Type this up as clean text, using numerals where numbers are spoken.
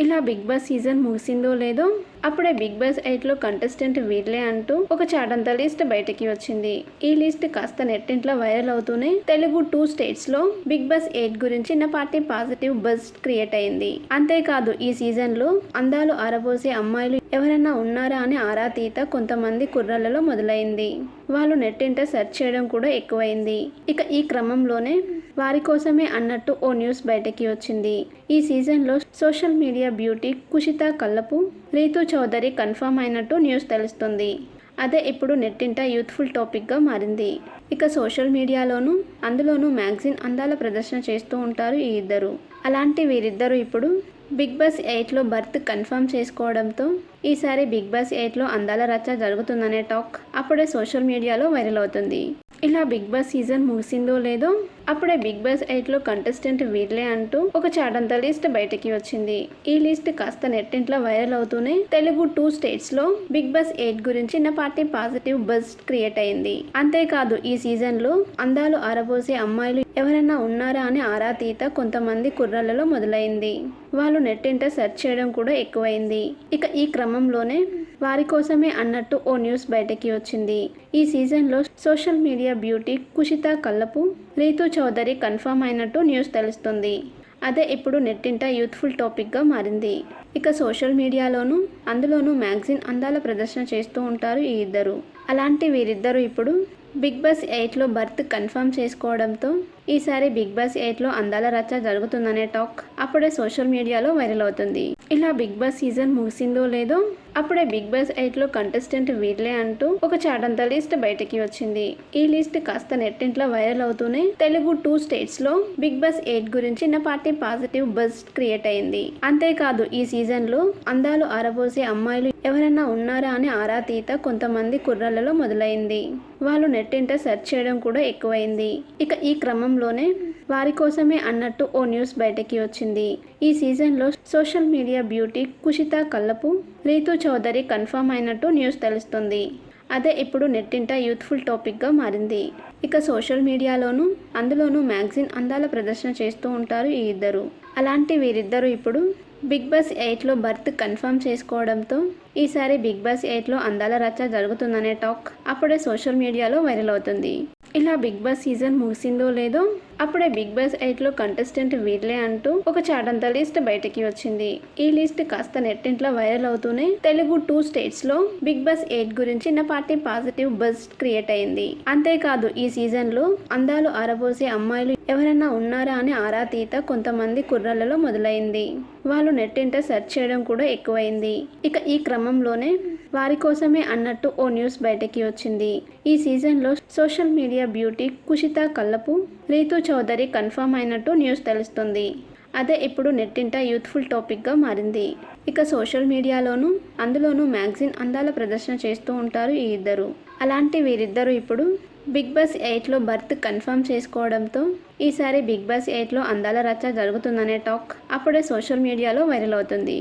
ఇలా big boss season ముగిసిందో లేదో అప్పుడే బిగ్ బాస్ 8లో కంటెస్టెంట్ వీళ్ళే అంటూ ఒక చాటంత లిస్ట్ బయటకి వచ్చింది. ఈ లిస్ట్ కాస్త నెట్టింట్లో వైరల్ అవుతూనే తెలుగు 2 స్టేట్స్ లో బిగ్ బాస్ 8 గురించి చిన్నపాటి పాజిటివ్ బజ్ క్రియేట్ అయింది. అంతేకాదు ఈ సీజన్ లో అందాలు ఆరబోసే అమ్మాయిలు ఎవరైనా ఉన్నారా అని ఆరా తీత కొంతమంది కుర్రాళ్లలో మొదలైంది. వాళ్ళు నెట్టింట సెర్చ్ చేయడం కూడా ఎక్కువైంది. ఇక ఈ క్రమంలోనే వారి కోసమే అన్నట్టు ఓ న్యూస్ బయటకి వచ్చింది. ఈ సీజన్లో social media beauty Kushitha Kallapu Rithu Chowdary confirm అయినట్టు న్యూస్ తెలుస్తుంది. అదే ఇప్పుడు నెట్టింట యూత్ఫుల్ టాపిక్గా మారింది. ఇక సోషల్ మీడియాలోనూ అందులోనూ మ్యాగజైన్ అందాల ప్రదర్శన చేస్తూ ఉంటారు ఈ ఇద్దరు. అలాంటి వీరిద్దరూ ఇప్పుడు బిగ్ బాస్ 8లో బర్త్ కన్ఫర్మ్ చేసుకోవడంతో ఈసారి బిగ్ బాస్ 8లో అందాల రచ్చ జరుగుతుందనే టాక్ అప్పుడే సోషల్ మీడియాలో వైరల్ అవుతుంది. ఇలా బిగ్ బాస్ సీజన్ ముగిసిందో లేదో అప్పుడే బిగ్ బాస్ 8లో కంటెస్టెంట్ వీళ్ళే అంటూ ఒక చాటంత లిస్ట్ బయటకి వచ్చింది. ఈ లిస్ట్ కాస్త నెట్టింట్లో వైరల్ అవుతూనే తెలుగు 2 స్టేట్స్ లో బిగ్ బాస్ 8 గురించి చిన్నపాటి పాజిటివ్ బజ్ క్రియేట్ అయింది. అంతేకాదు ఈ సీజన్ లో అందాలు ఆరబోసే అమ్మాయిలు ఎవరైనా ఉన్నారా అని ఆరా తీత కొంతమంది కుర్రాళ్లలో మొదలైంది. వాళ్ళు నెట్టింట సెర్చ్ చేయడం కూడా ఎక్కువైంది. ఇక ఈ క్రమంలోనే వారి కోసమే అన్నట్టు ఓ న్యూస్ బయటకి వచ్చింది. ఈ సీజన్లో social media beauty Kushitha Kallapu Rithu Chowdary confirm అయినట్టు న్యూస్ తెలుస్తుంది. అదే ఇప్పుడు నెట్టింట యూత్ఫుల్ టాపిక్గా మారింది. ఇక సోషల్ మీడియాలోనూ అందులోనూ మ్యాగజైన్ అందాల ప్రదర్శన చేస్తూ ఉంటారు ఈ ఇద్దరు. అలాంటి వీరిద్దరూ ఇప్పుడు బిగ్ బాస్ 8లో బర్త్ కన్ఫర్మ్ చేసుకోవడంతో ఈసారి బిగ్ బాస్ 8లో అందాల రచ్చ జరుగుతుందనే టాక్ అప్పుడే సోషల్ మీడియాలో వైరల్ అవుతుంది. ఇలా బిగ్ బాస్ సీజన్ ముగిసిందో లేదో అప్పుడే బిగ్ బాస్ 8లో కంటెస్టెంట్ వీళ్ళే అంటూ ఒక చాటంత లిస్ట్ బయటకి వచ్చింది. ఈ లిస్ట్ కాస్త నెట్టింట్లో వైరల్ అవుతూనే తెలుగు 2 స్టేట్స్ లో బిగ్ బాస్ 8 గురించి చిన్నపాటి పాజిటివ్ బజ్ క్రియేట్ అయింది. అంతేకాదు ఈ సీజన్ లో అందాలు ఆరబోసే అమ్మాయిలు ఎవరైనా ఉన్నారా అని ఆరా తీత కొంతమంది కుర్రాళ్లలో మొదలైంది. వాళ్ళు నెట్టింట సెర్చ్ చేయడం కూడా ఎక్కువైంది. ఇక ఈ క్రమంలోనే వారి కోసమే అన్నట్టు ఓ న్యూస్ బయటకి వచ్చింది. ఈ సీజన్లో social media beauty Kushitha Kallapu Rithu Chowdary confirm అయినట్టు న్యూస్ తెలుస్తుంది. అదే ఇప్పుడు నెట్టింట యూత్ఫుల్ టాపిక్గా మారింది. ఇక సోషల్ మీడియాలోనూ అందులోనూ మ్యాగజైన్ అందాల ప్రదర్శన చేస్తూ ఉంటారు ఈ ఇద్దరు. అలాంటి వీరిద్దరూ ఇప్పుడు బిగ్ బాస్ 8లో బర్త్ కన్ఫర్మ్ చేసుకోవడంతో ఈసారి బిగ్ బాస్ 8లో అందాల రచ్చ జరుగుతుందనే టాక్ అప్పుడే సోషల్ మీడియాలో వైరల్ అవుతుంది. ఇలా బిగ్ బాస్ సీజన్ ముగిసిందో లేదో అప్పుడే బిగ్ బాస్ 8లో కంటెస్టెంట్ వీళ్ళే అంటూ ఒక చాటంత లిస్ట్ బయటకి వచ్చింది. ఈ లిస్ట్ కాస్త నెట్టింట్లో వైరల్ అవుతూనే తెలుగు 2 స్టేట్స్ లో బిగ్ బాస్ 8 గురించి చిన్నపాటి పాజిటివ్ బజ్ క్రియేట్ అయింది. అంతేకాదు ఈ సీజన్ లో అందాలు ఆరబోసే అమ్మాయిలు ఎవరైనా ఉన్నారా అని ఆరా తీత కొంతమంది కుర్రాళ్లలో మొదలైంది. వాళ్ళు నెట్టింట సెర్చ్ చేయడం కూడా ఎక్కువైంది. ఇక ఈ క్రమంలోనే వారి కోసమే అన్నట్టు ఓ న్యూస్ బయటకి వచ్చింది. ఈ సీజన్లో social media beauty Kushitha Kallapu Rithu Chowdary confirm అయినట్టు న్యూస్ తెలుస్తుంది. అదే ఇప్పుడు నెట్టింట యూత్ఫుల్ టాపిక్గా మారింది. ఇక సోషల్ మీడియాలోనూ అందులోనూ మ్యాగజైన్ అందాల ప్రదర్శన చేస్తూ ఉంటారు ఈ ఇద్దరు. అలాంటి వీరిద్దరూ ఇప్పుడు బిగ్ బాస్ 8లో బర్త్ కన్ఫర్మ్ చేసుకోవడంతో ఈసారి బిగ్ బాస్ 8లో అందాల రచ్చ జరుగుతుందనే టాక్ అప్పుడే సోషల్ మీడియాలో వైరల్ అవుతుంది.